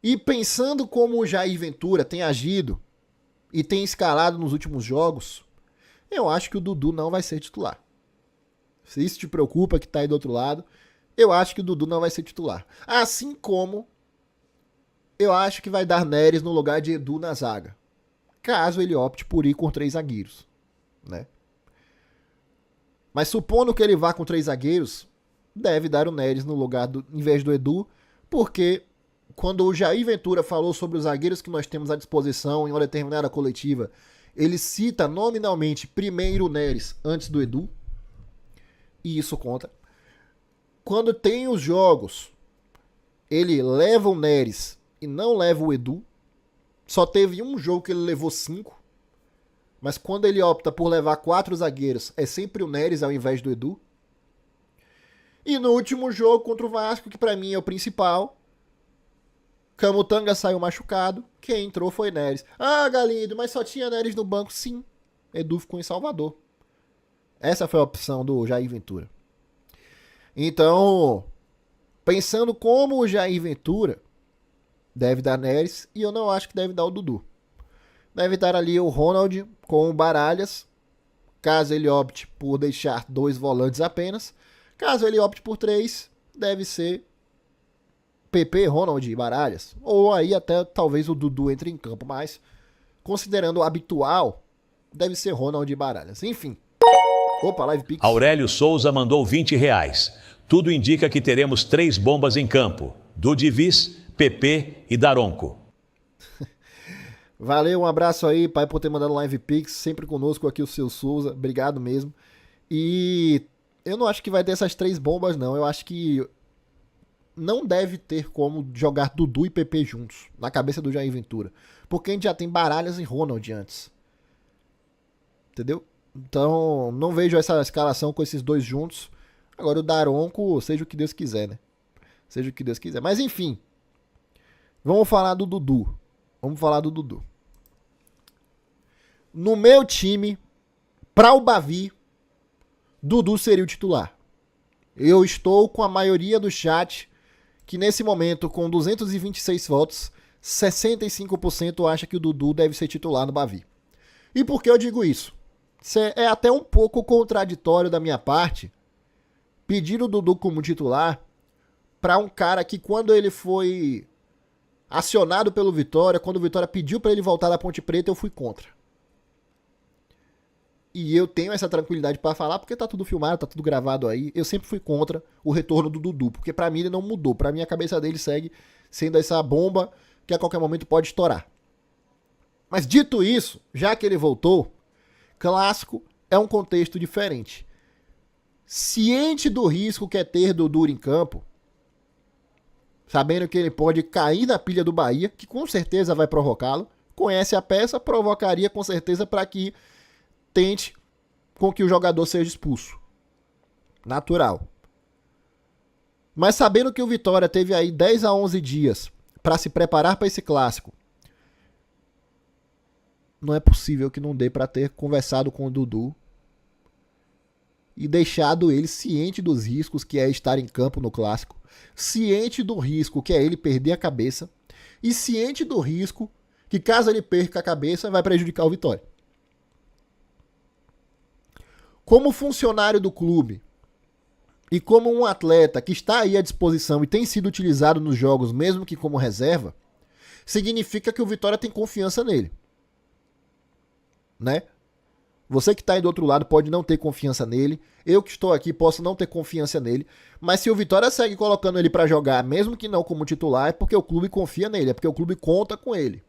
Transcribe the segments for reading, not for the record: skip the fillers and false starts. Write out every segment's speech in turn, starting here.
E pensando como o Jair Ventura tem agido e tem escalado nos últimos jogos, eu acho que o Dudu não vai ser titular. Se isso te preocupa que tá aí do outro lado, eu acho que o Dudu não vai ser titular. Assim como eu acho que vai dar Neres no lugar de Edu na zaga, caso ele opte por ir com 3 zagueiros, né? Mas supondo que ele vá com 3 zagueiros, deve dar o Neres no lugar em vez do Edu, porque quando o Jair Ventura falou sobre os zagueiros que nós temos à disposição em uma determinada coletiva, ele cita nominalmente primeiro o Neres antes do Edu, e isso conta. Quando tem os jogos, ele leva o Neres e não leva o Edu. Só teve um jogo que ele levou 5, mas quando ele opta por levar 4 zagueiros, é sempre o Neres ao invés do Edu. E no último jogo contra o Vasco, que pra mim é o principal, Camutanga saiu machucado, quem entrou foi Neres. Ah, Galindo, mas só tinha Neres no banco? Sim, Edu ficou em Salvador. Essa foi a opção do Jair Ventura. Então, pensando como o Jair Ventura, deve dar Neres, e eu não acho que deve dar o Dudu. Deve dar ali o Ronald com o Baralhas, caso ele opte por deixar 2 volantes apenas. Caso ele opte por 3, deve ser PP, Ronald e Baralhas. Ou aí até talvez o Dudu entre em campo, mas considerando o habitual, deve ser Ronald e Baralhas. Enfim. Opa, Live Pix. Aurélio Souza mandou R$ 20. Tudo indica que teremos 3 bombas em campo. Dudivis, PP e Daronco. Valeu, um abraço aí, pai, por ter mandado Live Pix. Sempre conosco aqui o seu Souza. Obrigado mesmo. E eu não acho que vai ter essas 3 bombas, não. Eu acho que não deve ter como jogar Dudu e PP juntos, na cabeça do Jair Ventura. Porque a gente já tem Baralhas e Ronald antes. Entendeu? Então, não vejo essa escalação com esses 2 juntos. Agora o Daronco, seja o que Deus quiser, né? Seja o que Deus quiser. Mas enfim, vamos falar do Dudu. No meu time, para o Bavi, Dudu seria o titular. Eu estou com a maioria do chat, que nesse momento, com 226 votos, 65% acha que o Dudu deve ser titular no Bavi. E por que eu digo isso? É até um pouco contraditório da minha parte pedir o Dudu como titular para um cara que, quando ele foi acionado pelo Vitória, quando o Vitória pediu para ele voltar da Ponte Preta, eu fui contra. E eu tenho essa tranquilidade para falar, porque tá tudo filmado, tá tudo gravado aí. Eu sempre fui contra o retorno do Dudu, porque para mim ele não mudou. Para mim a cabeça dele segue sendo essa bomba que a qualquer momento pode estourar. Mas dito isso, já que ele voltou, clássico é um contexto diferente. Ciente do risco que é ter Dudu em campo, sabendo que ele pode cair na pilha do Bahia, que com certeza vai provocá-lo, conhece a peça, provocaria com certeza para que tente com que o jogador seja expulso. Natural. Mas sabendo que o Vitória teve aí 10 a 11 dias para se preparar para esse clássico, não é possível que não dê para ter conversado com o Dudu e deixado ele ciente dos riscos que é estar em campo no clássico, ciente do risco que é ele perder a cabeça e ciente do risco que, caso ele perca a cabeça, vai prejudicar o Vitória. Como funcionário do clube e como um atleta que está aí à disposição e tem sido utilizado nos jogos, mesmo que como reserva, significa que o Vitória tem confiança nele. Né? Você que está aí do outro lado pode não ter confiança nele. Eu que estou aqui posso não ter confiança nele. Mas se o Vitória segue colocando ele para jogar, mesmo que não como titular, é porque o clube confia nele, é porque o clube conta com ele.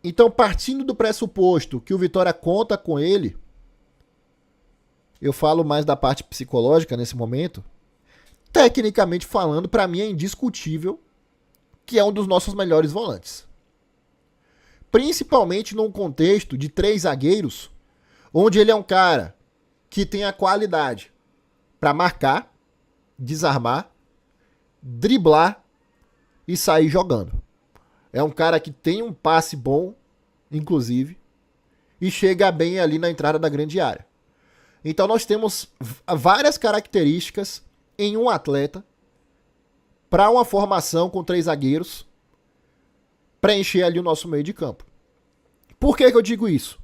Então, partindo do pressuposto que o Vitória conta com ele, eu falo mais da parte psicológica nesse momento. Tecnicamente falando, para mim é indiscutível que é um dos nossos melhores volantes. Principalmente num contexto de 3 zagueiros, onde ele é um cara que tem a qualidade para marcar, desarmar, driblar e sair jogando. É um cara que tem um passe bom, inclusive, e chega bem ali na entrada da grande área. Então nós temos várias características em um atleta para uma formação com 3 zagueiros, preencher ali o nosso meio de campo. Por que eu digo isso?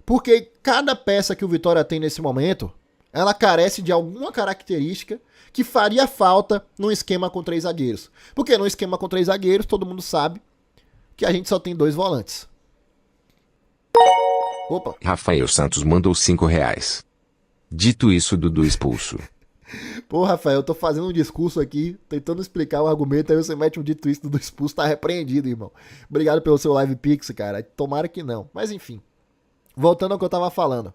Porque cada peça que o Vitória tem nesse momento, ela carece de alguma característica que faria falta num esquema com 3 zagueiros. Porque no esquema com 3 zagueiros, todo mundo sabe que a gente só tem 2 volantes. Opa. Rafael Santos mandou R$5. Dito isso, Dudu expulso. Pô, Rafael, eu tô fazendo um discurso aqui, tentando explicar o argumento, aí você mete um dito isso do expulso, tá repreendido, irmão. Obrigado pelo seu live pix, cara. Tomara que não. Mas enfim, voltando ao que eu tava falando.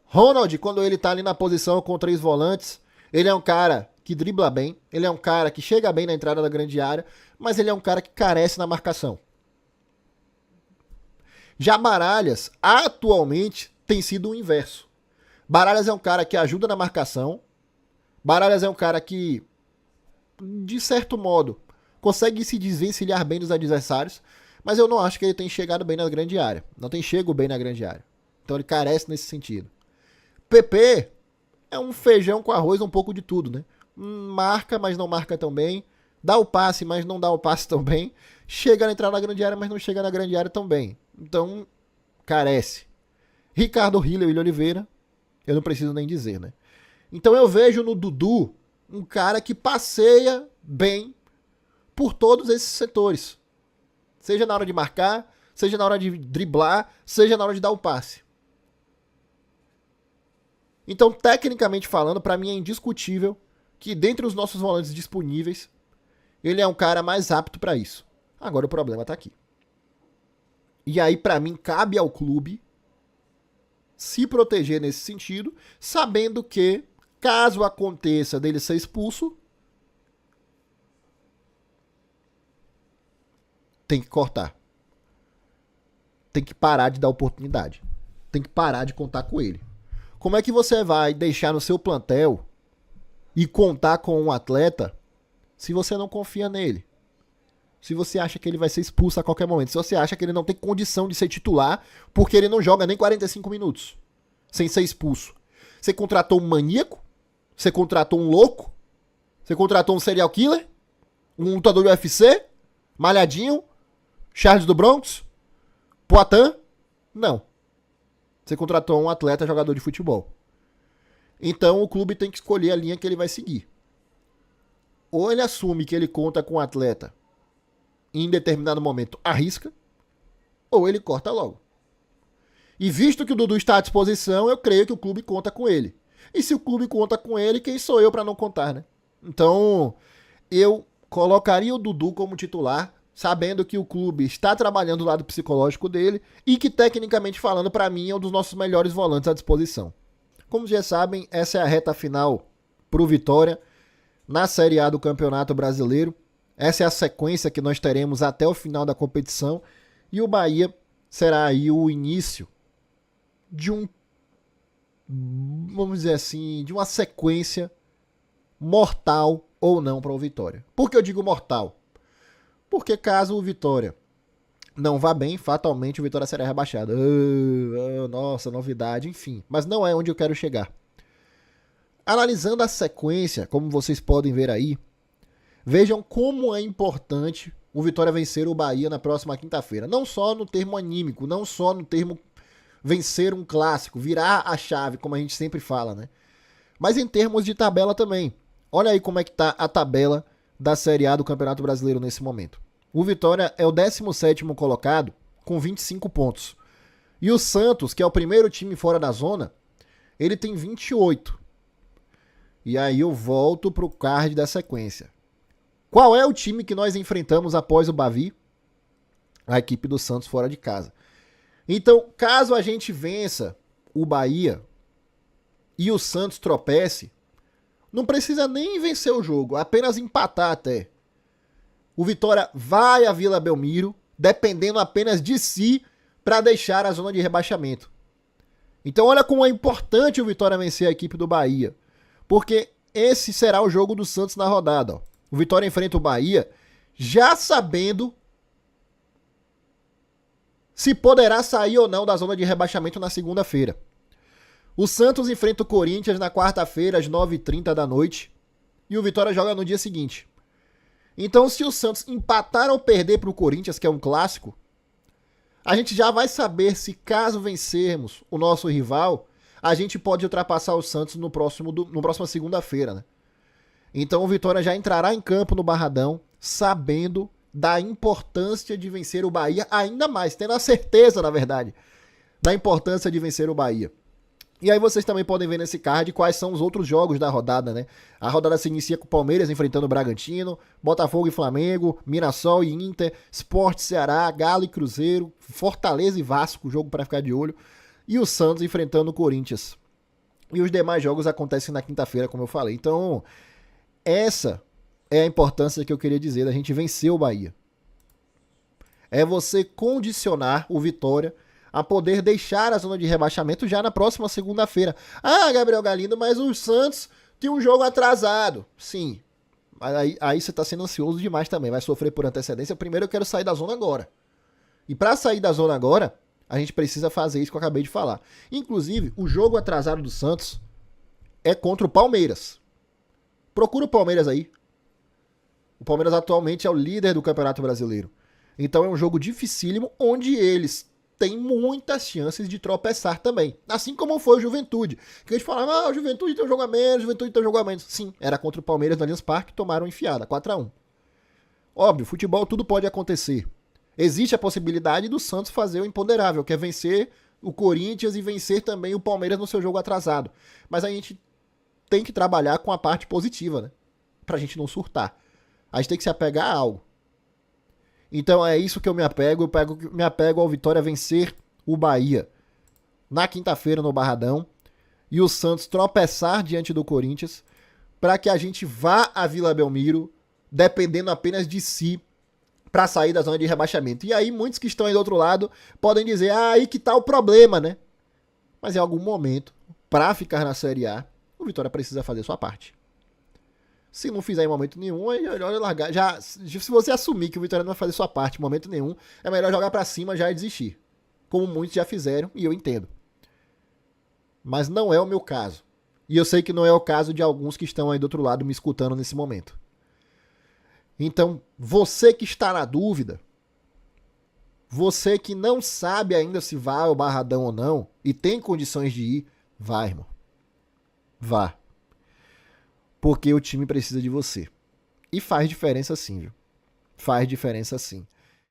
Ronald, quando ele tá ali na posição com 3 volantes, ele é um cara que dribla bem, ele é um cara que chega bem na entrada da grande área, mas ele é um cara que carece na marcação. Já Baralhas, atualmente, tem sido o inverso. Baralhas é um cara que ajuda na marcação. Baralhas é um cara que, de certo modo, consegue se desvencilhar bem dos adversários, mas eu não acho que ele tem chegado bem na grande área. Não tem chego bem na grande área. Então ele carece nesse sentido. PP é um feijão com arroz, um pouco de tudo, né? Marca, mas não marca tão bem. Dá o passe, mas não dá o passe tão bem. Chega a entrar na grande área, mas não chega na grande área tão bem. Então, carece. Ricardo Hiller e William Oliveira, eu não preciso nem dizer, né? Então eu vejo no Dudu um cara que passeia bem por todos esses setores. Seja na hora de marcar, seja na hora de driblar, seja na hora de dar o passe. Então, tecnicamente falando, pra mim é indiscutível que dentre os nossos volantes disponíveis, ele é um cara mais apto pra isso. Agora o problema tá aqui. E aí, pra mim, cabe ao clube se proteger nesse sentido, sabendo que, caso aconteça dele ser expulso, tem que cortar. Tem que parar de dar oportunidade. Tem que parar de contar com ele. Como é que você vai deixar no seu plantel e contar com um atleta se você não confia nele? Se você acha que ele vai ser expulso a qualquer momento. Se você acha que ele não tem condição de ser titular porque ele não joga nem 45 minutos sem ser expulso. Você contratou um maníaco? Você contratou um louco? Você contratou um serial killer? Um lutador do UFC? Malhadinho? Charles do Bronx? Poitin? Não. Você contratou um atleta jogador de futebol. Então o clube tem que escolher a linha que ele vai seguir. Ou ele assume que ele conta com um atleta e em determinado momento arrisca, ou ele corta logo. E visto que o Dudu está à disposição, eu creio que o clube conta com ele. E se o clube conta com ele, quem sou eu para não contar, né? Então, eu colocaria o Dudu como titular, sabendo que o clube está trabalhando o lado psicológico dele e que, tecnicamente falando, para mim, é um dos nossos melhores volantes à disposição. Como já sabem, essa é a reta final para o Vitória na Série A do Campeonato Brasileiro. Essa é a sequência que nós teremos até o final da competição. E o Bahia será aí o início de vamos dizer assim, de uma sequência mortal ou não para o Vitória. Por que eu digo mortal? Porque caso o Vitória não vá bem, fatalmente o Vitória será rebaixado. Nossa, novidade, enfim. Mas não é onde eu quero chegar. Analisando a sequência, como vocês podem ver aí, vejam como é importante o Vitória vencer o Bahia na próxima quinta-feira. Não só no termo anímico, não só no termo vencer um clássico, virar a chave, como a gente sempre fala, né? Mas em termos de tabela também. Olha aí como é que tá a tabela da Série A do Campeonato Brasileiro nesse momento. O Vitória é o 17º colocado com 25 pontos. E o Santos, que é o primeiro time fora da zona, ele tem 28. E aí eu volto pro card da sequência. Qual é o time que nós enfrentamos após o Bavi? A equipe do Santos fora de casa. Então, caso a gente vença o Bahia e o Santos tropece, não precisa nem vencer o jogo, apenas empatar até. O Vitória vai a Vila Belmiro, dependendo apenas de si, para deixar a zona de rebaixamento. Então olha como é importante o Vitória vencer a equipe do Bahia. Porque esse será o jogo do Santos na rodada. Ó. O Vitória enfrenta o Bahia já sabendo se poderá sair ou não da zona de rebaixamento na segunda-feira. O Santos enfrenta o Corinthians na quarta-feira, às 9h30 da noite. E o Vitória joga no dia seguinte. Então, se o Santos empatar ou perder pro Corinthians, que é um clássico, a gente já vai saber se, caso vencermos o nosso rival, a gente pode ultrapassar o Santos no próxima segunda-feira, né? Então o Vitória já entrará em campo no Barradão, sabendo da importância de vencer o Bahia ainda mais, tendo a certeza, na verdade, da importância de vencer o Bahia. E aí vocês também podem ver nesse card quais são os outros jogos da rodada, né? A rodada se inicia com o Palmeiras enfrentando o Bragantino, Botafogo e Flamengo, Mirassol e Inter, Sport, Ceará, Galo e Cruzeiro, Fortaleza e Vasco, jogo para ficar de olho, e o Santos enfrentando o Corinthians. E os demais jogos acontecem na quinta-feira, como eu falei. Então, essa é a importância que eu queria dizer da gente vencer o Bahia. É você condicionar o Vitória a poder deixar a zona de rebaixamento já na próxima segunda-feira. Ah, Gabriel Galindo, mas o Santos tem um jogo atrasado. Sim, aí você está sendo ansioso demais também, vai sofrer por antecedência. Primeiro eu quero sair da zona agora. E para sair da zona agora, a gente precisa fazer isso que eu acabei de falar. Inclusive, o jogo atrasado do Santos é contra o Palmeiras. Procura o Palmeiras aí. O Palmeiras atualmente é o líder do Campeonato Brasileiro. Então é um jogo dificílimo, onde eles têm muitas chances de tropeçar também. Assim como foi o Juventude. Que a gente falava, o Juventude tem um jogo a menos, Juventude tem um jogo a menos. Sim, era contra o Palmeiras no Allianz Parque, tomaram enfiada, 4-1. Óbvio, futebol tudo pode acontecer. Existe a possibilidade do Santos fazer o imponderável, que é vencer o Corinthians e vencer também o Palmeiras no seu jogo atrasado. Mas a gente tem que trabalhar com a parte positiva, né? Pra gente não surtar. A gente tem que se apegar a algo. Então é isso que eu me apego. Me apego ao Vitória vencer o Bahia na quinta-feira no Barradão e o Santos tropeçar diante do Corinthians para que a gente vá a Vila Belmiro dependendo apenas de si para sair da zona de rebaixamento. E aí muitos que estão aí do outro lado podem dizer, aí que tá o problema, né? Mas em algum momento, para ficar na Série A, o Vitória precisa fazer sua parte. Se não fizer em momento nenhum, é melhor largar. Se você assumir que o Vitória não vai fazer sua parte em momento nenhum, é melhor jogar pra cima já e desistir. Como muitos já fizeram, e eu entendo. Mas não é o meu caso. E eu sei que não é o caso de alguns que estão aí do outro lado me escutando nesse momento. Então, você que está na dúvida, você que não sabe ainda se vai ao Barradão ou não, e tem condições de ir, vá, irmão. Vá. Porque o time precisa de você. E faz diferença sim, viu? Faz diferença sim.